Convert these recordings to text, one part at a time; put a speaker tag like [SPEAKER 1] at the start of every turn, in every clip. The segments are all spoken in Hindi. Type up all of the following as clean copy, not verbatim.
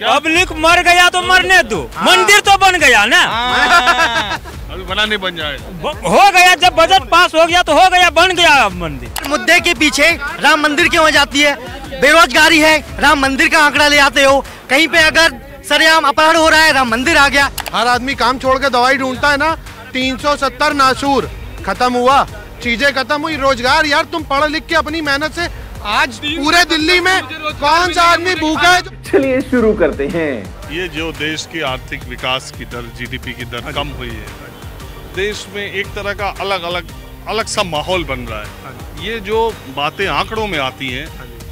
[SPEAKER 1] पब्लिक मर गया तो मरने दो, मंदिर तो बन गया ना।
[SPEAKER 2] अभी बना नहीं बन जाएगा,
[SPEAKER 1] हो गया, जब बजट पास हो गया तो हो गया, बन गया मंदिर।
[SPEAKER 3] मुद्दे के पीछे राम मंदिर क्यों हो जाती है? बेरोजगारी है, राम मंदिर का आंकड़ा ले आते हो। कहीं पे अगर सरेआम अपहरण हो रहा है, राम मंदिर आ गया।
[SPEAKER 4] हर आदमी काम छोड़ के दवाई ढूंढता है ना। 370 नासूर खत्म हुआ, चीजें खत्म हुई। रोजगार यार, तुम पढ़ लिख के अपनी मेहनत से आज पूरे दिल्ली में कौन सा आदमी भूखा है?
[SPEAKER 5] चलिए शुरू करते हैं।
[SPEAKER 2] ये जो देश की आर्थिक विकास की दर, जीडीपी की दर कम हुई है, देश में एक तरह का अलग सा माहौल बन रहा है। ये जो बातें आंकड़ों में आती हैं,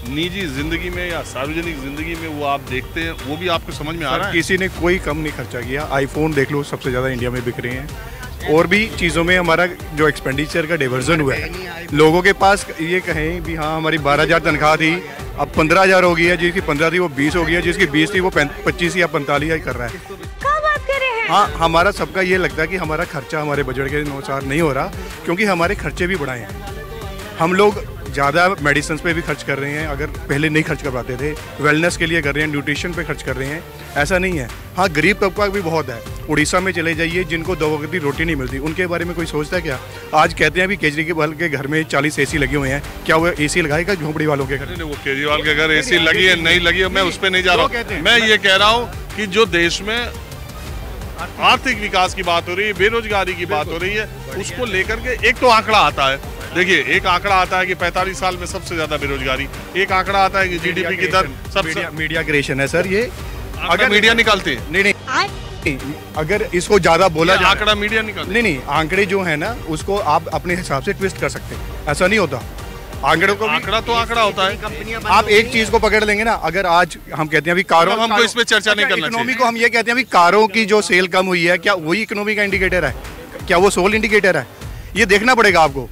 [SPEAKER 2] निजी जिंदगी में या सार्वजनिक जिंदगी में वो आप देखते हैं, वो भी आपको समझ में आ रहा है।
[SPEAKER 6] किसी ने कोई कम नहीं खर्चा किया। आईफोन देख लो, सबसे ज्यादा इंडिया में बिक रहे हैं। और भी चीज़ों में हमारा जो एक्सपेंडिचर का डाइवर्जन हुआ है, लोगों के पास ये कहें भी हाँ हमारी 12,000 तनख्वाह थी, अब 15,000 हो गई है। जिसकी 15 थी वो 20 हो गई है, जिसकी 20 थी वो 25 या 45 कर रहा है।
[SPEAKER 7] क्या बात कर रहे हैं?
[SPEAKER 6] हाँ, हमारा सबका ये लगता है कि हमारा खर्चा हमारे बजट के अनुसार नहीं हो रहा, क्योंकि हमारे खर्चे भी बढ़ाए हैं। हम लोग ज़्यादा मेडिसिन पे भी खर्च कर रहे हैं, अगर पहले नहीं खर्च कर पाते थे। वेलनेस के लिए कर रहे हैं, न्यूट्रिशन पे खर्च कर रहे हैं, ऐसा नहीं है। हाँ, गरीब तबका भी बहुत है। उड़ीसा में चले जाइए, जिनको 2 वक्त की रोटी नहीं मिलती, उनके बारे में कोई सोचता है क्या? आज कहते हैं भी केजरीवाल के घर में 40 AC लगे हुए हैं, क्या वो AC लगाएगा झोंपड़ी वालों के घर?
[SPEAKER 2] वो केजरीवाल के घर AC लगी है नहीं लगी है, मैं उस पर नहीं जा रहा हूँ। मैं ये कह रहा हूँ कि जो देश में आर्थिक विकास की बात हो रही है, बेरोजगारी की बात हो रही है, उसको लेकर के एक तो आंकड़ा आता है। देखिए, एक आंकड़ा आता है कि 45 साल में सबसे ज्यादा बेरोजगारी। एक आंकड़ा आता है कि जीडीपी की दर सबसे।
[SPEAKER 6] मीडिया क्रिएशन है सर ये,
[SPEAKER 2] अगर मीडिया निकालते हैं।
[SPEAKER 6] नहीं, अगर इसको ज्यादा बोला जाए,
[SPEAKER 2] आंकड़ा मीडिया निकालते
[SPEAKER 6] नहीं, आंकड़े जो है ना उसको आप अपने हिसाब से ट्विस्ट कर सकते हैं, ऐसा नहीं होता। आंकड़ों को
[SPEAKER 2] आंकड़ा तो आंकड़ा होता है।
[SPEAKER 6] आप एक चीज को पकड़ लेंगे ना, अगर आज हम कहते हैं अभी कारों,
[SPEAKER 2] हमको इस पे चर्चा नहीं करना चाहिए।
[SPEAKER 6] इकोनॉमी को हम ये कहते हैं अभी कारों की जो सेल कम हुई है, क्या वही इकोनॉमी का इंडिकेटर है? क्या वो सोल इंडिकेटर है? ये देखना पड़ेगा आपको।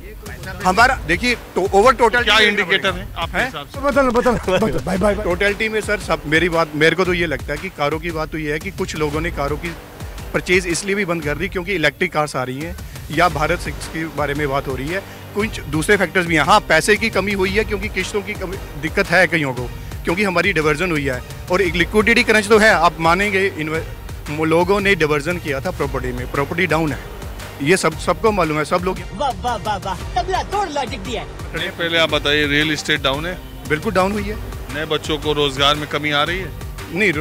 [SPEAKER 6] हमारा देखिए तो ओवर टोटल
[SPEAKER 2] क्या इंडिकेटर है आपके हिसाब से?
[SPEAKER 6] बदल टोटलिटी में सर सब मेरे को तो ये लगता है कि कारों की बात तो ये है कि कुछ लोगों ने कारों की परचेज इसलिए भी बंद कर दी क्योंकि इलेक्ट्रिक कार्स आ रही हैं, या भारत 6 के बारे में बात हो रही है। कुछ दूसरे फैक्टर्स भी हैं। हाँ, पैसे की कमी हुई है क्योंकि किस्तों की दिक्कत है कईयों को, क्योंकि हमारी डिवर्जन हुई है। और एक लिक्विडिटी क्रंच तो है, आप मानेंगे। लोगों ने डिवर्जन किया था प्रॉपर्टी में, प्रॉपर्टी डाउन है, ये सबको मालूम है, सब लोग।
[SPEAKER 2] पहले आप बताइए, रियल एस्टेट डाउन है?
[SPEAKER 6] बिल्कुल डाउन हुई है।
[SPEAKER 2] नए बच्चों को रोजगार में कमी आ रही है?
[SPEAKER 6] नहीं,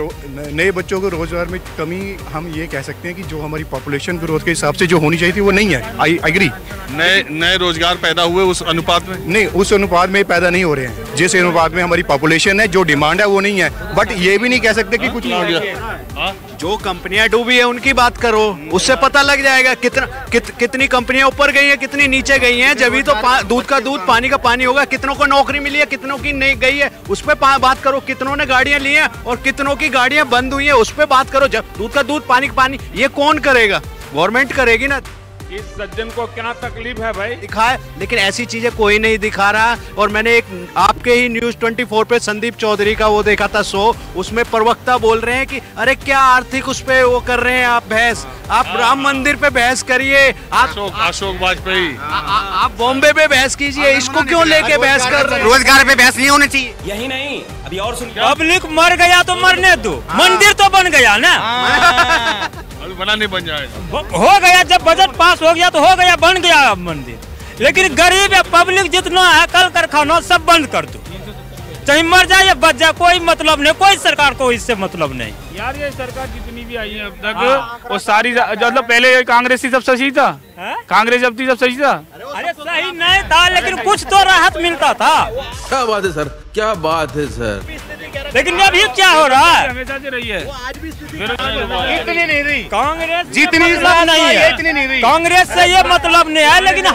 [SPEAKER 6] नए बच्चों को रोजगार में कमी हम ये कह सकते हैं कि जो हमारी पॉपुलेशन ग्रोथ के हिसाब से जो होनी चाहिए थी वो नहीं है। I agree.
[SPEAKER 2] नए रोजगार पैदा हुए उस अनुपात में?
[SPEAKER 6] नहीं, उस अनुपात में पैदा नहीं हो रहे हैं जिस अनुपात में हमारी पॉपुलेशन है। जो डिमांड है वो नहीं है, बट ये भी नहीं कह सकते कि कुछ नहीं हो गया।
[SPEAKER 8] जो कंपनियां डूबी है उनकी बात करो, उससे पता लग जाएगा कितनी कंपनियां ऊपर गई हैं, कितनी नीचे गई हैं। जब भी तो दूध का दूध पानी का पानी होगा। कितनों को नौकरी मिली है, कितनों की नहीं गई है, उस पर बात करो। कितनों ने गाड़ियां ली हैं और कितनों की गाड़ियां बंद हुई हैं, उस पर बात करो। जब दूध का दूध पानी का पानी, ये कौन करेगा? गवर्नमेंट करेगी ना।
[SPEAKER 1] इस सज्जन को क्या तकलीफ है भाई?
[SPEAKER 8] दिखाए, लेकिन ऐसी चीजें कोई नहीं दिखा रहा। और मैंने एक आपके ही न्यूज 24 पे संदीप चौधरी का वो देखा था शो, उसमें प्रवक्ता बोल रहे हैं कि अरे क्या आर्थिक उस पे वो कर रहे हैं आप बहस, आप राम मंदिर पे बहस करिए,
[SPEAKER 2] अशोक वाजपेयी,
[SPEAKER 8] आप बॉम्बे पे बहस कीजिए, इसको क्यों लेके बहस कर रहे हैं?
[SPEAKER 3] रोजगार पे बहस नहीं होनी चाहिए।
[SPEAKER 1] यही नहीं, अभी और सुनिए। पब्लिक मर गया तो मरने दो, मंदिर तो बन गया ना।
[SPEAKER 2] अभी बना नहीं बन जाएगा,
[SPEAKER 1] हो गया, जब बजट पास हो गया तो हो गया, बन गया मंदिर। लेकिन गरीब या पब्लिक जितना है, कल कारखाना सब बंद कर दो, चाहे मर जाए या बच जाए, कोई मतलब नहीं, कोई सरकार को इससे मतलब नहीं।
[SPEAKER 9] यार ये सरकार जितनी भी आई है अब तक, वो सारी मतलब पहले कांग्रेस ही सब सही था, कांग्रेस जब थी सब सही था।
[SPEAKER 1] अरे सही नहीं था, लेकिन कुछ तो राहत मिलता था।
[SPEAKER 5] क्या बात है सर, क्या बात है सर।
[SPEAKER 1] लेकिन अभी क्या हो रहा है?
[SPEAKER 9] हमेशा से रही है,
[SPEAKER 1] इतनी नहीं रही कांग्रेस, जितनी नहीं है इतनी नहीं रही कांग्रेस से, ये मतलब नहीं है। लेकिन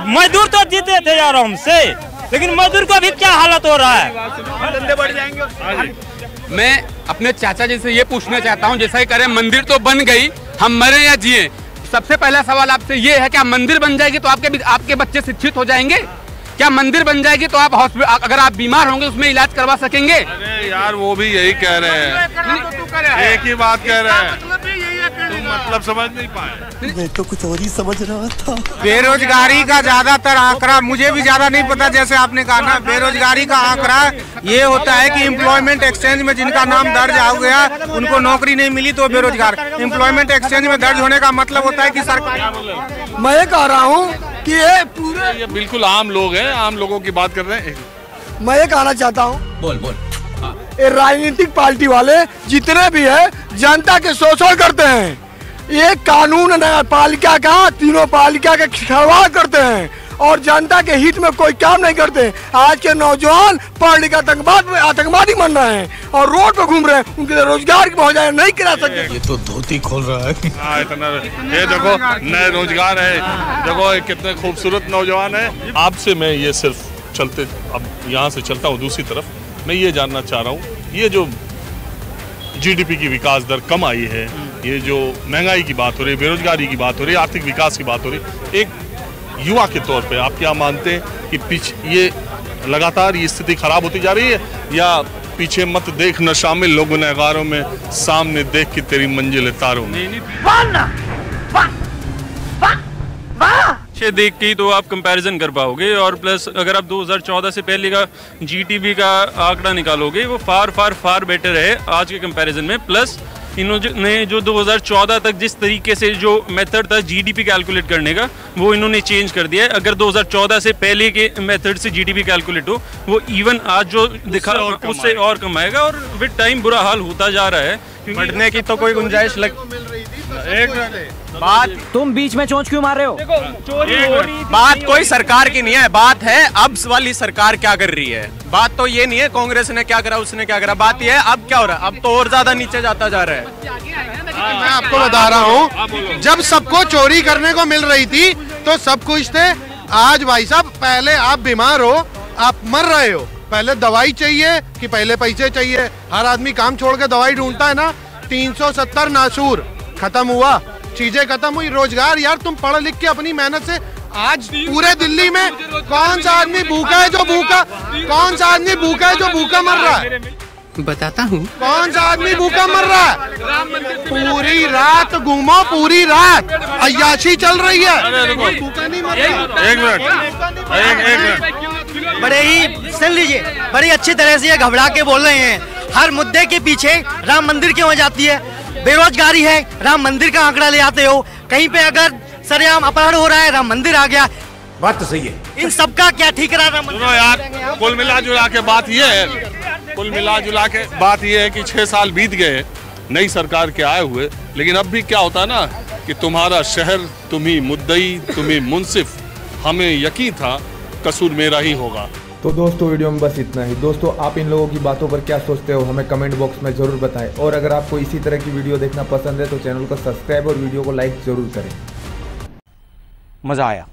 [SPEAKER 1] मजदूर तो जीते थे आराम से, लेकिन मजदूर को अभी क्या हालत हो रहा है?
[SPEAKER 8] धंधे बढ़ जाएंगे।
[SPEAKER 10] मैं अपने चाचा जी से ये पूछना चाहता हूँ, जैसा ही करें, मंदिर तो बन गई, हम मरे या जिए, सबसे पहला सवाल आपसे ये है, क्या मंदिर बन जाएगी तो आपके बच्चे शिक्षित हो जाएंगे? क्या मंदिर बन जाएगी तो आप हॉस्पिटल, अगर आप बीमार होंगे उसमें इलाज करवा सकेंगे?
[SPEAKER 2] अरे यार वो भी यही कह रहे हैं, एक ही बात कह रहे हैं, तुम मतलब समझ नहीं पाए।
[SPEAKER 7] मैं तो कुछ और ही समझ रहा था।
[SPEAKER 11] बेरोजगारी का ज्यादातर आंकड़ा, मुझे भी ज्यादा नहीं पता, जैसे आपने कहा ना, बेरोजगारी का आंकड़ा ये होता है कि एम्प्लॉयमेंट एक्सचेंज में जिनका नाम दर्ज हो गया उनको नौकरी नहीं मिली तो बेरोजगार। एम्प्लॉयमेंट एक्सचेंज में दर्ज होने का मतलब होता है कि सरकार,
[SPEAKER 7] मैं ये कह रहा हूँ कि
[SPEAKER 2] ये बिल्कुल आम लोग हैं, आम लोगों की बात कर रहे हैं।
[SPEAKER 7] मैं ये कहना चाहता हूँ,
[SPEAKER 5] बोल
[SPEAKER 7] ये राजनीतिक पार्टी वाले जितने भी है जनता के शोषण करते हैं। ये कानून न्यायपालिका का, तीनों पालिका का खिलवाड़ करते हैं और जनता के हित में कोई काम नहीं करते। आज के नौजवान पढ़ लिख आतंकवादी बन रहे हैं और रोड पर घूम रहे हैं, उनके रोजगार की मुहैया नहीं करा सकते।
[SPEAKER 5] ये तो धोती खोल रहा है।
[SPEAKER 2] इतना ये देखो नए रोजगार है, देखो कितने खूबसूरत नौजवान है। आपसे मैं ये सिर्फ चलते, अब यहाँ से चलता हूँ दूसरी तरफ, मैं ये जानना चाह रहा हूँ, ये जो जीडीपी की विकास दर कम आई है, ये जो महंगाई की बात हो रही है, बेरोजगारी की बात हो रही है, आर्थिक विकास की बात हो रही है, एक युवा के तौर पे आप क्या मानते हैं कि ये लगातार ये स्थिति खराब होती जा रही है, या पीछे मत देख न शामिल लोगों ने गुनहगारों में, सामने देख के तेरी मंजिल तारों में?
[SPEAKER 12] देख के ही तो आप कंपैरिजन कर पाओगे, और प्लस अगर आप 2014 से पहले का जीडीपी का आंकड़ा निकालोगे वो फार बेटर है आज के कंपैरिजन में। प्लस इन्होंने जो 2014 तक जिस तरीके से जो मेथड था जीडीपी कैलकुलेट करने का वो इन्होंने चेंज कर दिया है। अगर 2014 से पहले के मेथड से जीडीपी कैलकुलेट हो वो इवन आज जो दिखा उससे और कम आएगा, और विद टाइम बुरा हाल होता जा रहा है।
[SPEAKER 11] बढ़ने की तो कोई गुंजाइश
[SPEAKER 3] बात, तुम बीच में चोंच क्यों मार रहे हो?
[SPEAKER 11] बात कोई सरकार की नहीं है, बात है अब वाली सरकार क्या कर रही है। बात तो ये नहीं है कांग्रेस ने क्या करा, उसने क्या करा, बात ये है अब क्या हो रहा है, अब तो और ज्यादा नीचे जाता जा रहा है।
[SPEAKER 4] मैं आपको बता रहा हूँ, जब सबको चोरी करने को मिल रही थी तो सब कुछ थे। आज भाई साहब, पहले आप बीमार हो, आप मर रहे हो, पहले दवाई चाहिए कि पहले पैसे चाहिए? हर आदमी काम छोड़ के दवाई ढूंढता है ना। 370 नासूर खत्म हुआ, चीजें खत्म हुई, रोजगार यार तुम पढ़ लिख के अपनी मेहनत से, आज पूरे दिल्ली में कौन सा आदमी भूखा है जो भूखा, कौन सा आदमी भूखा है जो भूखा मर रहा है?
[SPEAKER 10] बताता हूँ
[SPEAKER 4] कौन सा आदमी भूखा मर रहा है? पूरी रात घूमो, पूरी रात अय्याशी चल रही है, भूखा नहीं मर रहा।
[SPEAKER 2] एक मिनट,
[SPEAKER 3] बड़े ही सुन लीजिए, बड़ी अच्छी तरह से ये घबरा के बोल रहे हैं। हर मुद्दे के पीछे राम मंदिर क्यों हो जाती है? बेरोजगारी है, राम मंदिर का आंकड़ा ले आते हो। कहीं पे अगर सरेआम अपहरण हो रहा है, राम मंदिर आ गया।
[SPEAKER 5] बात तो सही है।
[SPEAKER 3] इन सबका क्या ठीक रहा? राम मंदिर
[SPEAKER 2] यार कुल मिला जुला के बात ये है, कुल मिला जुला के बात ये है कि 6 साल बीत गए नई सरकार के आए हुए, लेकिन अब भी क्या होता ना कि तुम्हारा शहर, तुम ही मुद्दई, तुम ही मुंसिफ, हमें यकीन था कसूर मेरा ही होगा।
[SPEAKER 13] तो दोस्तों वीडियो में बस इतना ही। दोस्तों आप इन लोगों की बातों पर क्या सोचते हो हमें कमेंट बॉक्स में ज़रूर बताएं, और अगर आपको इसी तरह की वीडियो देखना पसंद है तो चैनल को सब्सक्राइब और वीडियो को लाइक ज़रूर करें।
[SPEAKER 3] मज़ा आया।